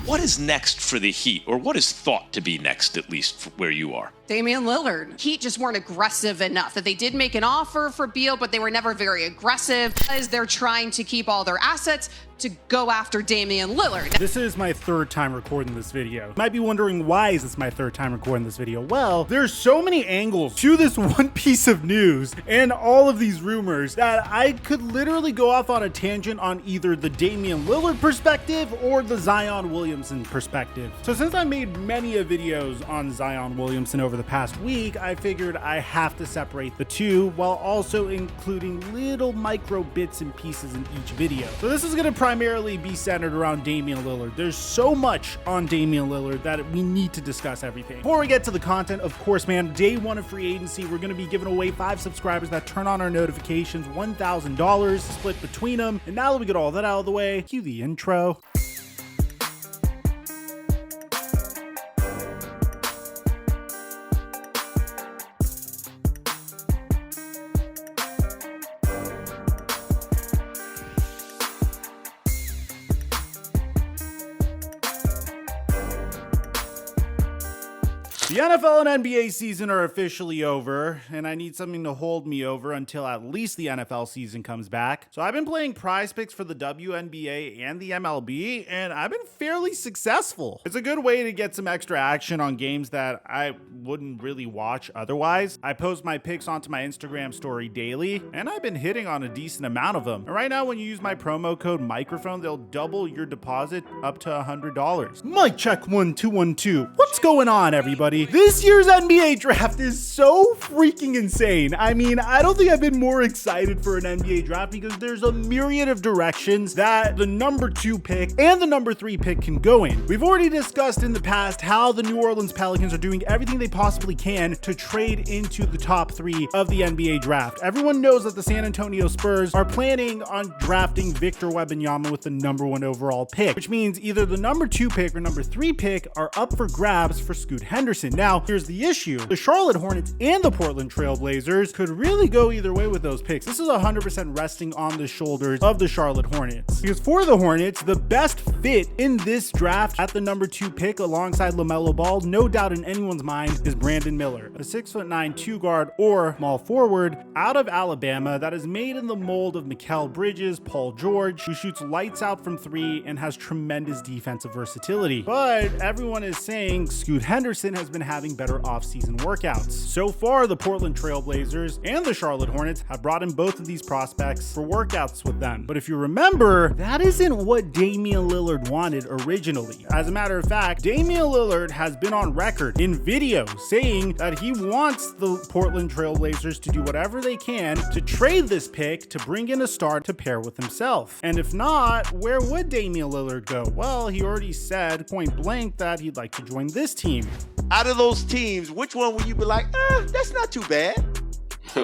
What is next for the Heat, or what is thought to be next, at least where you are? Damian Lillard. Heat just weren't aggressive enough. That they did make an offer for Beal, but they were never very aggressive as they're trying to keep all their assets to go after Damian Lillard. This is my third time recording this video. You might be wondering, why is this my third time recording this video? Well, there's so many angles to this one piece of news and all of these rumors that I could literally go off on a tangent on either the Damian Lillard perspective or the Zion Williamson perspective. So since I made many videos on Zion Williamson over the past week, I figured I have to separate the two while also including little micro bits and pieces in each video. So this is going to primarily be centered around Damian Lillard. There's so much on Damian Lillard that we need to discuss everything. Before we get to the content, of course, man, day one of free agency, we're going to be giving away 5 subscribers that turn on our notifications, $1,000 split between them. And now that we get all that out of the way, cue the intro. The NFL and NBA season are officially over, and I need something to hold me over until at least the NFL season comes back. So I've been playing PrizePicks for the WNBA and the MLB, and I've been fairly successful. It's a good way to get some extra action on games that I wouldn't really watch otherwise. I post my picks onto my Instagram story daily, and I've been hitting on a decent amount of them. And right now, when you use my promo code microphone, they'll double your deposit up to $100. Mic check 1 2 1 2. What's going on, everybody? This year's NBA draft is so freaking insane. I mean, I don't think I've been more excited for an NBA draft because there's a myriad of directions that the number 2 pick and the number 3 pick can go in. We've already discussed in the past how the New Orleans Pelicans are doing everything they possibly can to trade into the top 3 of the NBA draft. Everyone knows that the San Antonio Spurs are planning on drafting Victor Wembanyama with the number 1 overall pick, which means either the number 2 pick or number 3 pick are up for grabs for Scoot Henderson. Now, here's the issue. The Charlotte Hornets and the Portland Trail Blazers could really go either way with those picks. This is 100% resting on the shoulders of the Charlotte Hornets. Because for the Hornets, the best fit in this draft at the number 2 pick alongside LaMelo Ball, no doubt in anyone's mind, is Brandon Miller, a 6'9" 2-guard or small forward out of Alabama that is made in the mold of Mikal Bridges, Paul George, who shoots lights out from 3 and has tremendous defensive versatility. But everyone is saying Scoot Henderson has been having better off-season workouts. So far, the Portland Trail Blazers and the Charlotte Hornets have brought in both of these prospects for workouts with them. But if you remember, that isn't what Damian Lillard wanted originally. As a matter of fact, Damian Lillard has been on record in video saying that he wants the Portland Trail Blazers to do whatever they can to trade this pick to bring in a star to pair with himself. And if not, where would Damian Lillard go? Well, he already said point blank that he'd like to join this team. Out of those teams, which one will you be like, that's not too bad?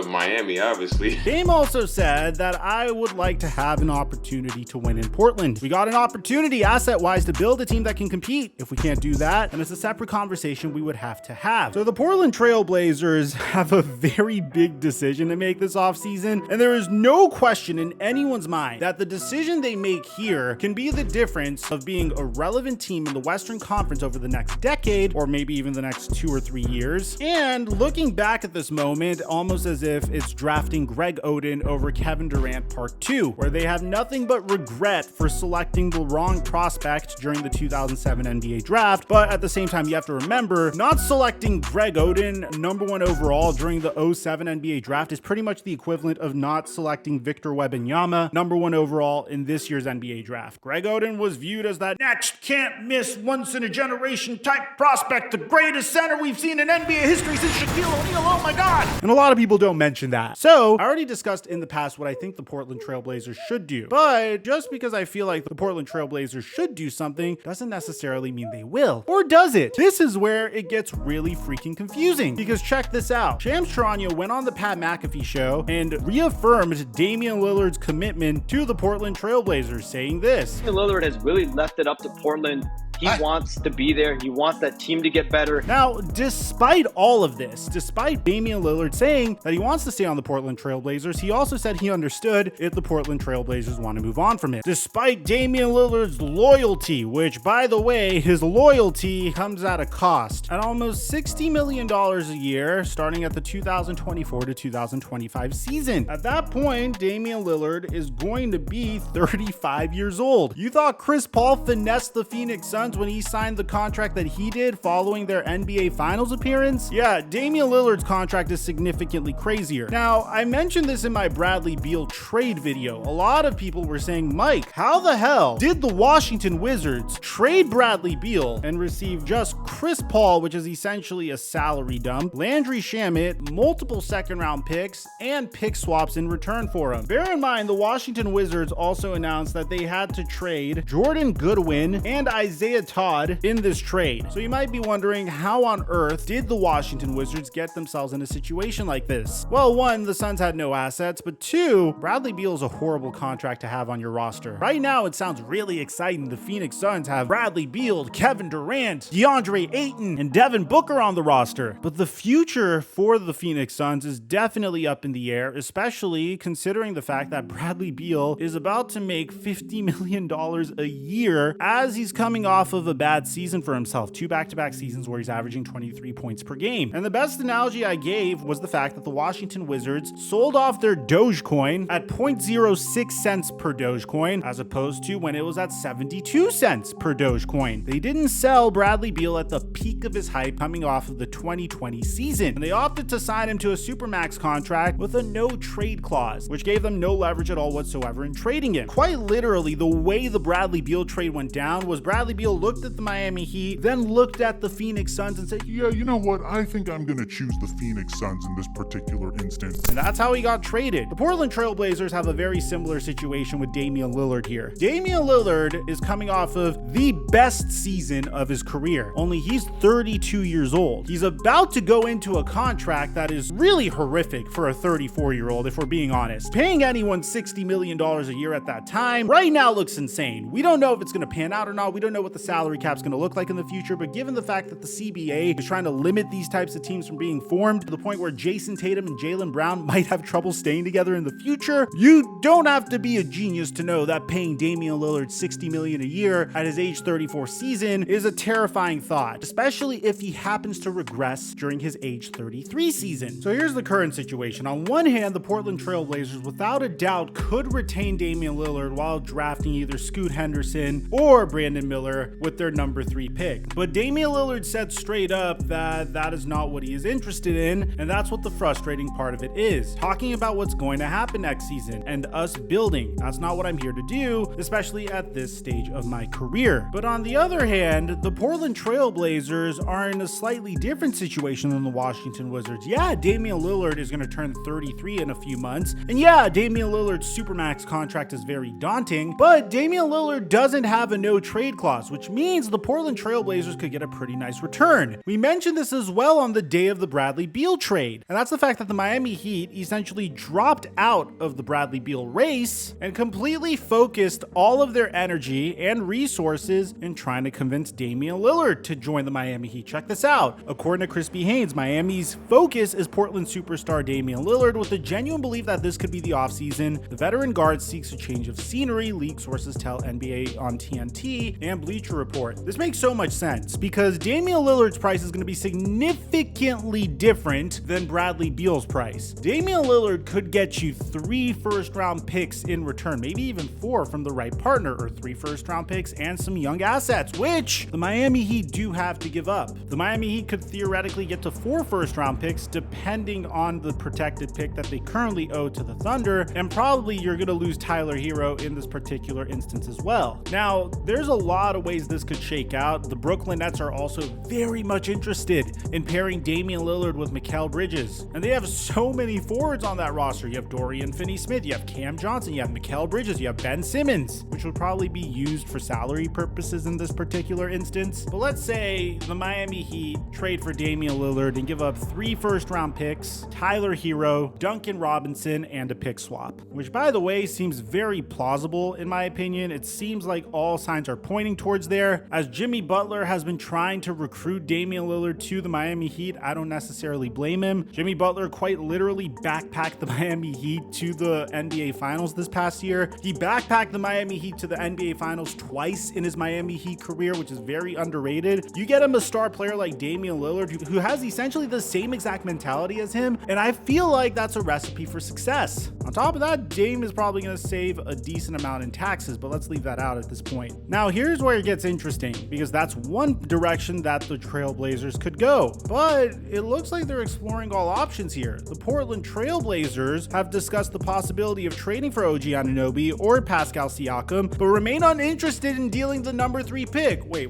Miami, obviously. Dame also said that I would like to have an opportunity to win in Portland. We got an opportunity asset-wise to build a team that can compete. If we can't do that, then it's a separate conversation we would have to have. So the Portland Trail Blazers have a very big decision to make this offseason, and there is no question in anyone's mind that the decision they make here can be the difference of being a relevant team in the Western Conference over the next decade, or maybe even the next 2 or 3 years. And looking back at this moment, almost as if it's drafting Greg Oden over Kevin Durant Part 2, where they have nothing but regret for selecting the wrong prospect during the 2007 NBA draft. But at the same time, you have to remember, not selecting Greg Oden number 1 overall during the 2007 NBA draft is pretty much the equivalent of not selecting Victor Wembanyama number 1 overall in this year's NBA draft. Greg Oden was viewed as that next can't miss once in a generation type prospect, the greatest center we've seen in NBA history since Shaquille O'Neal. Oh my God. And a lot of people don't mention that. So I already discussed in the past what I think the Portland Trail Blazers should do, but just because I feel like the Portland Trail Blazers should do something doesn't necessarily mean they will. Or does it? This is where it gets really freaking confusing, because check this out. Shams Charania went on the Pat McAfee show and reaffirmed Damian Lillard's commitment to the Portland Trail Blazers, saying this. Lillard has really left it up to Portland He wants to be there. He wants that team to get better. Now, despite all of this, despite Damian Lillard saying that he wants to stay on the Portland Trailblazers, he also said he understood if the Portland Trailblazers want to move on from him. Despite Damian Lillard's loyalty, which, by the way, his loyalty comes at a cost. At almost $60 million a year, starting at the 2024 to 2025 season. At that point, Damian Lillard is going to be 35 years old. You thought Chris Paul finessed the Phoenix Suns when he signed the contract that he did following their NBA Finals appearance? Yeah, Damian Lillard's contract is significantly crazier. Now, I mentioned this in my Bradley Beal trade video. A lot of people were saying, Mike, how the hell did the Washington Wizards trade Bradley Beal and receive just Chris Paul, which is essentially a salary dump, Landry Shamet, multiple second-round picks, and pick swaps in return for him? Bear in mind, the Washington Wizards also announced that they had to trade Jordan Goodwin and Isaiah Todd in this trade. So you might be wondering, how on earth did the Washington Wizards get themselves in a situation like this? Well, one, the Suns had no assets, but two, Bradley Beal is a horrible contract to have on your roster. Right now, it sounds really exciting. The Phoenix Suns have Bradley Beal, Kevin Durant, DeAndre Ayton, and Devin Booker on the roster. But the future for the Phoenix Suns is definitely up in the air, especially considering the fact that Bradley Beal is about to make $50 million a year as he's coming off of a bad season for himself. 2 back-to-back seasons where he's averaging 23 points per game. And the best analogy I gave was the fact that the Washington Wizards sold off their Dogecoin at 0.06 cents per Dogecoin, as opposed to when it was at 72 cents per Dogecoin. They didn't sell Bradley Beal at the peak of his hype coming off of the 2020 season, and they opted to sign him to a supermax contract with a no trade clause, which gave them no leverage at all whatsoever in trading him. Quite literally, the way the Bradley Beal trade went down was Bradley Beal looked at the Miami Heat, then looked at the Phoenix Suns and said, yeah, you know what? I think I'm going to choose the Phoenix Suns in this particular instance. And that's how he got traded. The Portland Trailblazers have a very similar situation with Damian Lillard here. Damian Lillard is coming off of the best season of his career, only he's 32 years old. He's about to go into a contract that is really horrific for a 34-year-old, if we're being honest. Paying anyone $60 million a year at that time right now looks insane. We don't know if it's going to pan out or not. We don't know what the salary cap's going to look like in the future, but given the fact that the CBA is trying to limit these types of teams from being formed to the point where Jason Tatum and Jaylen Brown might have trouble staying together in the future, you don't have to be a genius to know that paying Damian Lillard $60 million a year at his age 34 season is a terrifying thought, especially if he happens to regress during his age 33 season. So here's the current situation. On one hand, the Portland Trailblazers without a doubt could retain Damian Lillard while drafting either Scoot Henderson or Brandon Miller with their number 3 pick. But Damian Lillard said straight up that that is not what he is interested in, and that's what the frustrating part of it is. Talking about what's going to happen next season and us building. That's not what I'm here to do, especially at this stage of my career. But on the other hand, the Portland Trailblazers are in a slightly different situation than the Washington Wizards. Yeah, Damian Lillard is going to turn 33 in a few months, and yeah, Damian Lillard's supermax contract is very daunting, but Damian Lillard doesn't have a no trade clause, which means the Portland Trailblazers could get a pretty nice return. We mentioned this as well on the day of the Bradley Beal trade, and that's the fact that the Miami Heat essentially dropped out of the Bradley Beal race and completely focused all of their energy and resources in trying to convince Damian Lillard to join the Miami Heat. Check this out. According to Crispy Haynes, Miami's focus is Portland superstar Damian Lillard, with a genuine belief that this could be the offseason. The veteran guard seeks a change of scenery, league sources tell NBA on TNT and Bleacher Report. This makes so much sense because Damian Lillard's price is going to be significantly different than Bradley Beal's price. Damian Lillard could get you 3 first-round picks in return, maybe even 4 from the right partner, or 3 first-round picks and some young assets, which the Miami Heat do have to give up. The Miami Heat could theoretically get to 4 first-round picks depending on the protected pick that they currently owe to the Thunder, and probably you're going to lose Tyler Hero in this particular instance as well. Now, there's a lot of ways this could shake out. The Brooklyn Nets are also very much interested in pairing Damian Lillard with Mikal Bridges, and they have so many forwards on that roster. You have Dorian Finney-Smith, you have Cam Johnson, you have Mikal Bridges, you have Ben Simmons, which would probably be used for salary purposes in this particular instance. But let's say the Miami Heat trade for Damian Lillard and give up 3 first-round picks, Tyler Hero, Duncan Robinson, and a pick swap, which, by the way, seems very plausible in my opinion. It seems like all signs are pointing towards towards there. As Jimmy Butler has been trying to recruit Damian Lillard to the Miami Heat, I don't necessarily blame him. Jimmy Butler quite literally backpacked the Miami Heat to the NBA Finals this past year. He backpacked the Miami Heat to the NBA Finals twice in his Miami Heat career, which is very underrated. You get him a star player like Damian Lillard, who has essentially the same exact mentality as him, and I feel like that's a recipe for success. On top of that, Dame is probably going to save a decent amount in taxes, but let's leave that out at this point. Now, here's where it gets interesting, because that's one direction that the Trailblazers could go, but it looks like they're exploring all options here. The Portland Trailblazers have discussed the possibility of trading for OG Anunoby or Pascal Siakam, but remain uninterested in dealing the number 3 pick. Wait,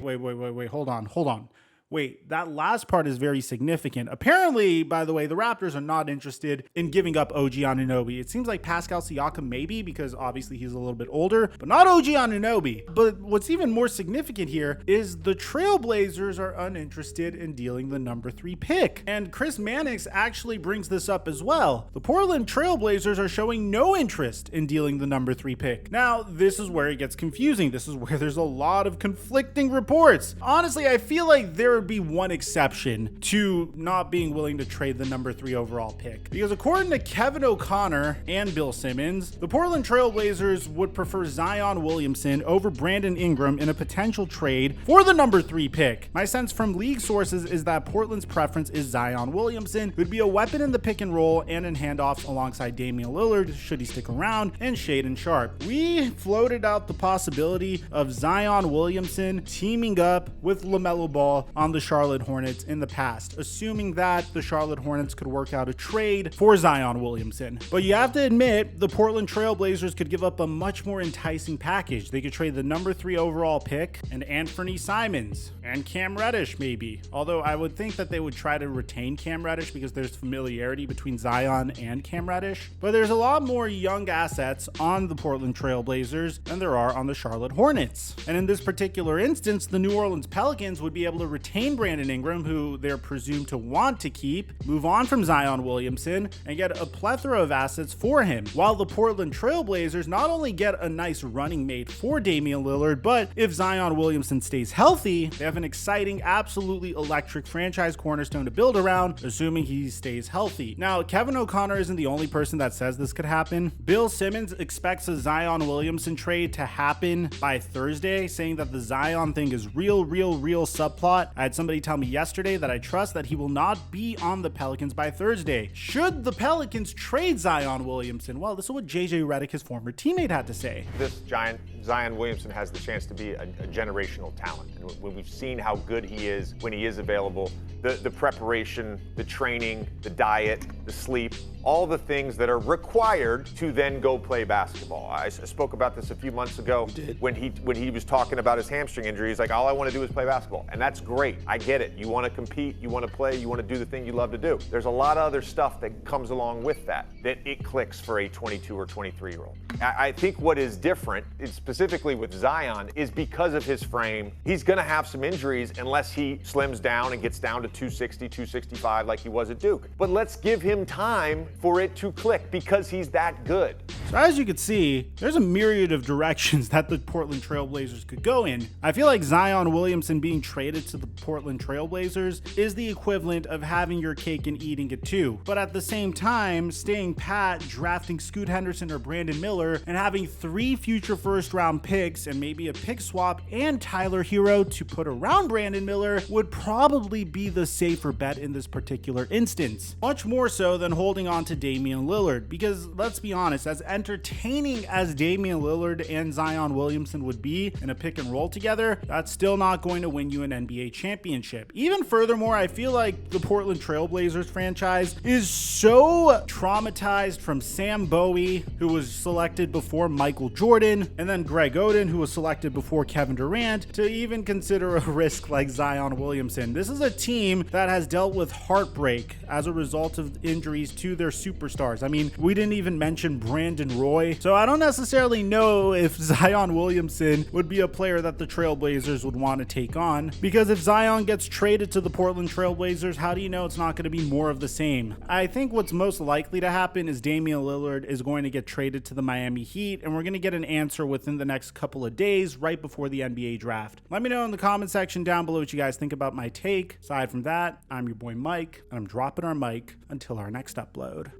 hold on. Wait, that last part is very significant. Apparently, by the way, the Raptors are not interested in giving up OG Anunoby. It seems like Pascal Siakam maybe, because obviously he's a little bit older, but not OG Anunoby. But what's even more significant here is the Trailblazers are uninterested in dealing the number 3 pick. And Chris Mannix actually brings this up as well. The Portland Trailblazers are showing no interest in dealing the number 3 pick. Now, this is where it gets confusing. This is where there's a lot of conflicting reports. Honestly, I feel like there would be one exception to not being willing to trade the number 3 overall pick, because according to Kevin O'Connor and Bill Simmons, the Portland Trailblazers would prefer Zion Williamson over Brandon Ingram in a potential trade for the number 3 pick. My sense from league sources is that Portland's preference is Zion Williamson, who'd be a weapon in the pick and roll and in handoffs alongside Damian Lillard should he stick around, and Shaedon Sharpe. We floated out the possibility of Zion Williamson teaming up with LaMelo Ball on the Charlotte Hornets in the past, assuming that the Charlotte Hornets could work out a trade for Zion Williamson. But you have to admit, the Portland Trailblazers could give up a much more enticing package. They could trade the number 3 overall pick and Anthony Simons and Cam Reddish maybe. Although I would think that they would try to retain Cam Reddish because there's familiarity between Zion and Cam Reddish. But there's a lot more young assets on the Portland Trailblazers than there are on the Charlotte Hornets. And in this particular instance, the New Orleans Pelicans would be able to retain Brandon Ingram, who they're presumed to want to keep, move on from Zion Williamson, and get a plethora of assets for him, while the Portland Trailblazers not only get a nice running mate for Damian Lillard, but if Zion Williamson stays healthy, they have an exciting, absolutely electric franchise cornerstone to build around, assuming he stays healthy. Now, Kevin O'Connor isn't the only person that says this could happen. Bill Simmons expects a Zion Williamson trade to happen by Thursday, saying that the Zion thing is real subplot. I had somebody tell me yesterday that I trust that he will not be on the Pelicans by Thursday. Should the Pelicans trade Zion Williamson? Well, this is what JJ Redick, his former teammate, had to say. This giant Zion Williamson has the chance to be a generational talent. And when we've seen how good he is when he is available, the preparation, the training, the diet, the sleep, all the things that are required to then go play basketball. I spoke about this a few months ago when he was talking about his hamstring injury. He's like, all I want to do is play basketball. And that's great. I get it. You want to compete, you want to play, you want to do the thing you love to do. There's a lot of other stuff that comes along with that it clicks for a 22 or 23-year-old. I think what is different, specifically with Zion, is because of his frame. He's going to have some injuries unless he slims down and gets down to 260, 265 like he was at Duke. But let's give him time for it to click because he's that good. So as you can see, there's a myriad of directions that the Portland Trailblazers could go in. I feel like Zion Williamson being traded to the Portland Trailblazers is the equivalent of having your cake and eating it too. But at the same time, staying pat, drafting Scoot Henderson or Brandon Miller, and having 3 future first-round picks and maybe a pick swap and Tyler Hero to put around Brandon Miller would probably be the safer bet in this particular instance. Much more so than holding on to Damian Lillard, because let's be honest, as entertaining as Damian Lillard and Zion Williamson would be in a pick and roll together, that's still not going to win you an NBA championship. Even furthermore, I feel like the Portland Trailblazers franchise is so traumatized from Sam Bowie, who was selected before Michael Jordan, and then Greg Oden, who was selected before Kevin Durant, to even consider a risk like Zion Williamson. This is a team that has dealt with heartbreak as a result of injuries to their superstars. I mean, we didn't even mention Brandon Roy, so I don't necessarily know if Zion Williamson would be a player that the Trailblazers would want to take on, because if Zion gets traded to the Portland Trailblazers, how do you know it's not going to be more of the same? I think what's most likely to happen is Damian Lillard is going to get traded to the Miami Heat, and we're going to get an answer within the next couple of days right before the NBA draft. Let me know in the comment section down below what you guys think about my take. Aside from that, I'm your boy Mike, and I'm dropping our mic until our next upload.